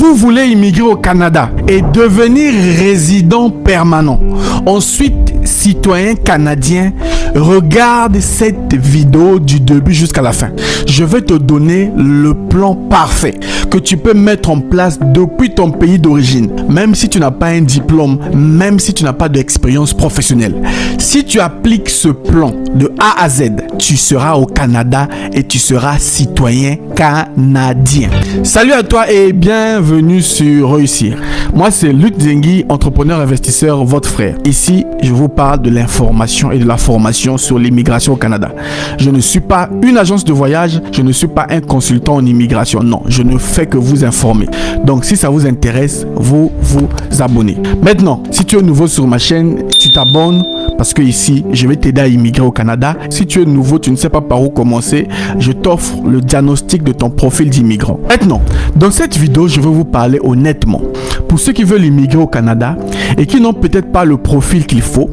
Vous voulez immigrer au Canada et devenir résident permanent, ensuite citoyen canadien. Regarde cette vidéo du début jusqu'à la fin. Je vais te donner le plan parfait que tu peux mettre en place depuis ton pays d'origine, même si tu n'as pas un diplôme, même si tu n'as pas d'expérience professionnelle. Si tu appliques ce plan de A à Z, tu seras au Canada et tu seras citoyen canadien. Salut à toi et bienvenue sur Réussir. Moi, c'est Luc Zengui, entrepreneur investisseur, votre frère. Ici, je vous parle de l'information et de la formation sur l'immigration au Canada. Je ne suis pas une agence de voyage, je ne suis pas un consultant en immigration. Non, je ne fais que vous informer. Donc, si ça vous intéresse, vous vous abonnez. Maintenant, si tu es nouveau sur ma chaîne, tu t'abonnes parce que ici, je vais t'aider à immigrer au Canada. Si tu es nouveau, tu ne sais pas par où commencer, je t'offre le diagnostic de ton profil d'immigrant. Maintenant, dans cette vidéo, je vais vous parler honnêtement. Pour ceux qui veulent immigrer au Canada et qui n'ont peut-être pas le profil qu'il faut,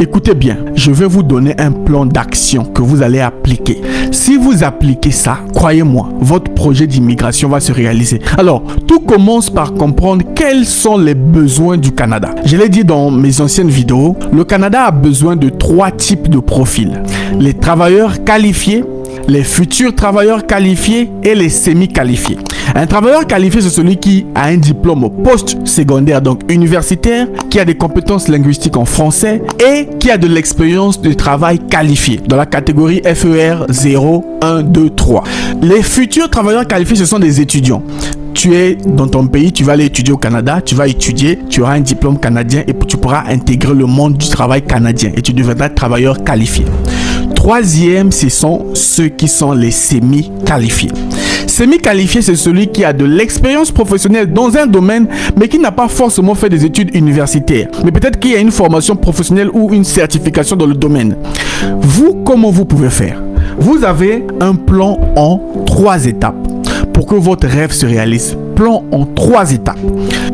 écoutez bien, je vais vous donner un plan d'action que vous allez appliquer. Si vous appliquez ça, croyez-moi, votre projet d'immigration va se réaliser. Alors, tout commence par comprendre quels sont les besoins du Canada. Je l'ai dit dans mes anciennes vidéos, le Canada a besoin de 3 types de profils. Les travailleurs qualifiés, les futurs travailleurs qualifiés et les semi-qualifiés. Un travailleur qualifié, c'est celui qui a un diplôme post-secondaire, donc universitaire, qui a des compétences linguistiques en français et qui a de l'expérience de travail qualifiée dans la catégorie FER 0, 1, 2, 3. Les futurs travailleurs qualifiés, ce sont des étudiants. Tu es dans ton pays, tu vas aller étudier au Canada, tu vas étudier, tu auras un diplôme canadien et tu pourras intégrer le monde du travail canadien et tu deviendras travailleur qualifié. Troisième, ce sont ceux qui sont les semi-qualifiés. Semi-qualifié, c'est celui qui a de l'expérience professionnelle dans un domaine, mais qui n'a pas forcément fait des études universitaires. Mais peut-être qu'il y a une formation professionnelle ou une certification dans le domaine. Vous, comment vous pouvez faire? Vous avez un plan en 3 étapes pour que votre rêve se réalise. Plan en 3 étapes.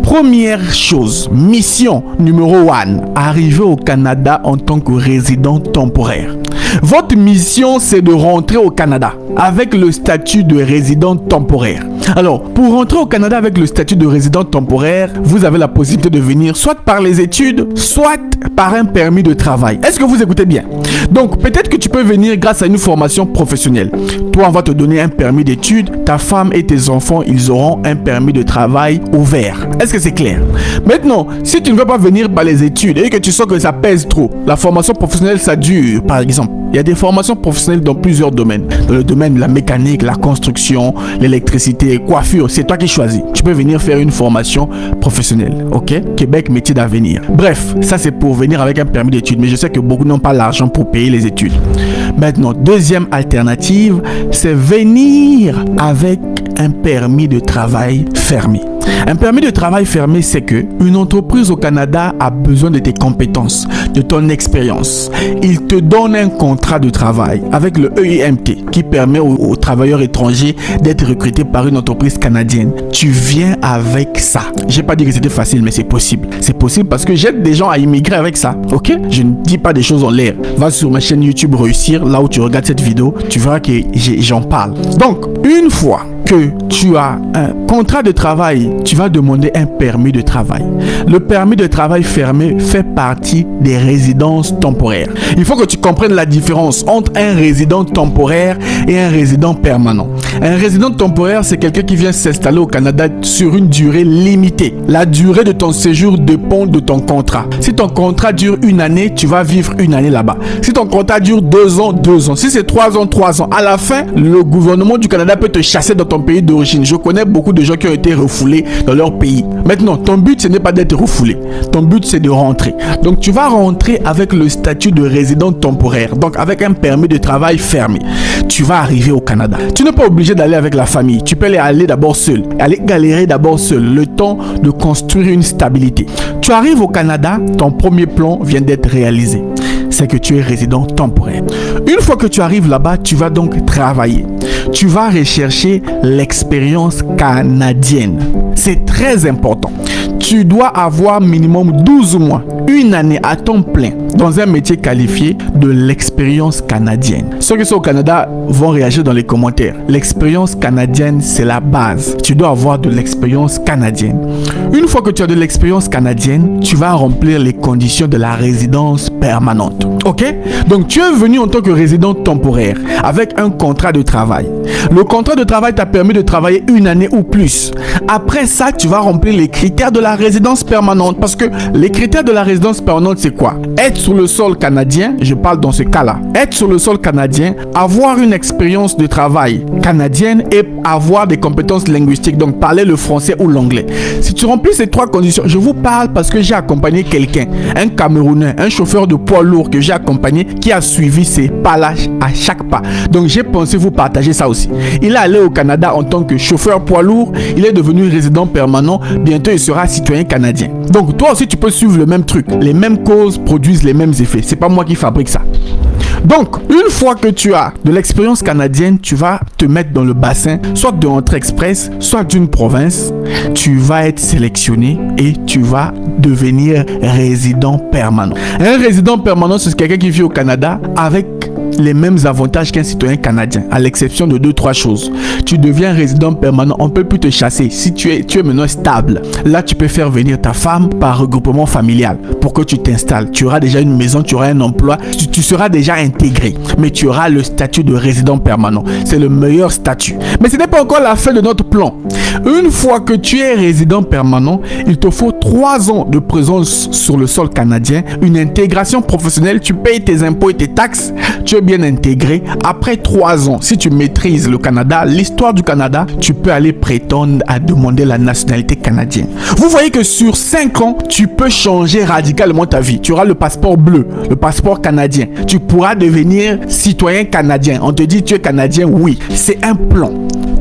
Première chose, mission numéro 1, arriver au Canada en tant que résident temporaire. Votre mission, c'est de rentrer au Canada avec le statut de résident temporaire. Alors, pour rentrer au Canada avec le statut de résident temporaire, vous avez la possibilité de venir soit par les études, soit par un permis de travail. Est-ce que vous écoutez bien? Donc, peut-être que tu peux venir grâce à une formation professionnelle. Toi, on va te donner un permis d'études. Ta femme et tes enfants, ils auront un permis de travail ouvert. Est-ce que c'est clair? Maintenant, si tu ne veux pas venir par les études et que tu sens que ça pèse trop, la formation professionnelle, ça dure, par exemple. Il y a des formations professionnelles dans plusieurs domaines. Dans le domaine de la mécanique, la construction, l'électricité, coiffure, c'est toi qui choisis. Tu peux venir faire une formation professionnelle, ok? Québec, métier d'avenir. Bref, ça c'est pour venir avec un permis d'études, mais je sais que beaucoup n'ont pas l'argent pour payer les études. Maintenant, deuxième alternative, c'est venir avec un permis de travail fermé. Un permis de travail fermé, c'est que une entreprise au Canada a besoin de tes compétences, de ton expérience. Il te donne un contrat de travail avec le EIMT qui permet aux travailleurs étrangers d'être recrutés par une entreprise canadienne. Tu viens avec ça. J'ai pas dit que c'était facile, mais c'est possible. C'est possible parce que j'aide des gens à immigrer avec ça. Ok? Je ne dis pas des choses en l'air. Va sur ma chaîne YouTube Réussir, là où tu regardes cette vidéo, tu verras que j'en parle. Donc, une fois que tu as un contrat de travail, tu vas demander un permis de travail. Le permis de travail fermé fait partie des résidences temporaires. Il faut que tu comprennes la différence entre un résident temporaire et un résident permanent. Un résident temporaire, c'est quelqu'un qui vient s'installer au Canada sur une durée limitée. La durée de ton séjour dépend de ton contrat. Si ton contrat dure 1 année, tu vas vivre 1 année là-bas. Si ton contrat dure 2 ans, 2 ans. Si c'est 3 ans, 3 ans. À la fin, le gouvernement du Canada peut te chasser dans ton pays d'origine. Je connais beaucoup de gens qui ont été refoulés dans leur pays. Maintenant, ton but, ce n'est pas d'être refoulé. Ton but, c'est de rentrer. Donc, tu vas rentrer avec le statut de résident temporaire. Donc, avec un permis de travail fermé. Tu vas arriver au Canada. Tu n'es pas obligé d'aller avec la famille. Tu peux aller d'abord seul. Aller galérer d'abord seul. Le temps de construire une stabilité. Tu arrives au Canada, ton premier plan vient d'être réalisé. C'est que tu es résident temporaire. Une fois que tu arrives là-bas, tu vas donc travailler. Tu vas rechercher l'expérience canadienne. C'est très important. tu dois avoir minimum 12 mois, une année à temps plein dans un métier qualifié de l'expérience canadienne. Ceux qui sont au Canada vont réagir dans les commentaires. L'expérience canadienne, c'est la base. Tu dois avoir de l'expérience canadienne. Une fois que tu as de l'expérience canadienne, tu vas remplir les conditions de la résidence permanente. Ok? Donc, tu es venu en tant que résident temporaire avec un contrat de travail. Le contrat de travail t'a permis de travailler une année ou plus. Après ça, tu vas remplir les critères de la résidence permanente. Parce que les critères de la résidence permanente, c'est quoi? Être sur le sol canadien, je parle dans ce cas-là. Être sur le sol canadien, avoir une expérience de travail canadienne et avoir des compétences linguistiques, donc parler le français ou l'anglais. Si tu remplis ces trois conditions, je vous parle parce que j'ai accompagné quelqu'un, un Camerounais, un chauffeur de poids lourd que j'ai accompagné qui a suivi ces pas-là à chaque pas. Donc j'ai pensé vous partager ça aussi. Il est allé au Canada en tant que chauffeur poids lourd, il est devenu résident permanent, bientôt il sera citoyen canadien. Donc toi aussi tu peux suivre le même truc. Les mêmes causes produisent les mêmes effets. C'est pas moi qui fabrique ça. Donc, une fois que tu as de l'expérience canadienne, tu vas te mettre dans le bassin, soit de Entrée Express, soit d'une province. Tu vas être sélectionné et tu vas devenir résident permanent. Un résident permanent, c'est quelqu'un qui vit au Canada avec les mêmes avantages qu'un citoyen canadien, à l'exception de 2-3 choses. Tu deviens résident permanent, on ne peut plus te chasser. Si tu es maintenant stable, là tu peux faire venir ta femme par regroupement familial pour que tu t'installes. Tu auras déjà une maison, tu auras un emploi, tu seras déjà intégré, mais tu auras le statut de résident permanent. C'est le meilleur statut. Mais ce n'est pas encore la fin de notre plan. Une fois que tu es résident permanent, il te faut 3 ans de présence sur le sol canadien, une intégration professionnelle, tu payes tes impôts et tes taxes, tu es bien intégré. Après 3 ans, si tu maîtrises le Canada, l'histoire du Canada, tu peux aller prétendre à demander la nationalité canadienne. Vous voyez que sur 5 ans, tu peux changer radicalement ta vie. Tu auras le passeport bleu, le passeport canadien. Tu pourras devenir citoyen canadien. On te dit tu es canadien, oui. C'est un plan.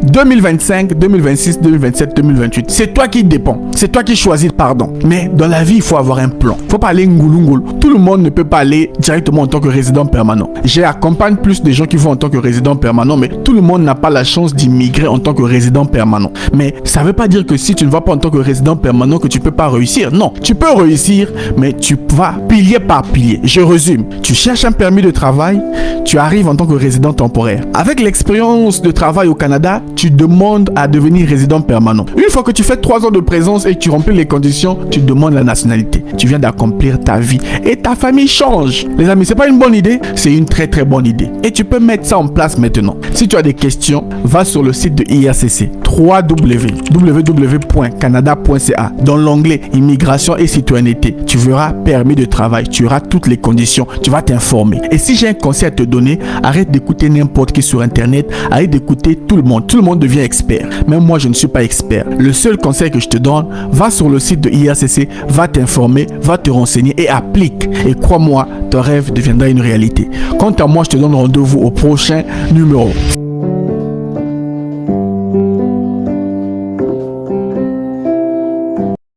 2025, 2026, 2027, 2028. C'est toi qui dépends. C'est toi qui choisis, pardon. Mais dans la vie, il faut avoir un plan. Il ne faut pas aller ngoulou. Tout le monde ne peut pas aller directement en tant que résident permanent. J'accompagne plus des gens qui vont en tant que résident permanent, mais tout le monde n'a pas la chance d'immigrer en tant que résident permanent. Mais ça ne veut pas dire que si tu ne vas pas en tant que résident permanent que tu ne peux pas réussir. Non, tu peux réussir, mais tu vas pilier par pilier. Je résume. Tu cherches un permis de travail, tu arrives en tant que résident temporaire. Avec l'expérience de travail au Canada, tu demandes à devenir résident permanent. Une fois que tu fais 3 ans de présence et que tu remplis les conditions, tu demandes la nationalité. Tu viens d'accomplir ta vie et ta famille change. Les amis, c'est pas une bonne idée? C'est une très très bonne idée. Et tu peux mettre ça en place maintenant. Si tu as des questions, va sur le site de IRCC, www.canada.ca. Dans l'onglet immigration et citoyenneté, tu verras permis de travail, tu auras toutes les conditions, tu vas t'informer. Et si j'ai un conseil à te donner, arrête d'écouter n'importe qui sur internet, arrête d'écouter tout le monde. Tout le monde devient expert. Même moi, je ne suis pas expert. Le seul conseil que je te donne, va sur le site de IRCC, va t'informer, va te renseigner et applique. Et crois-moi, ton rêve deviendra une réalité. Quant à moi, je te donne rendez-vous au prochain numéro.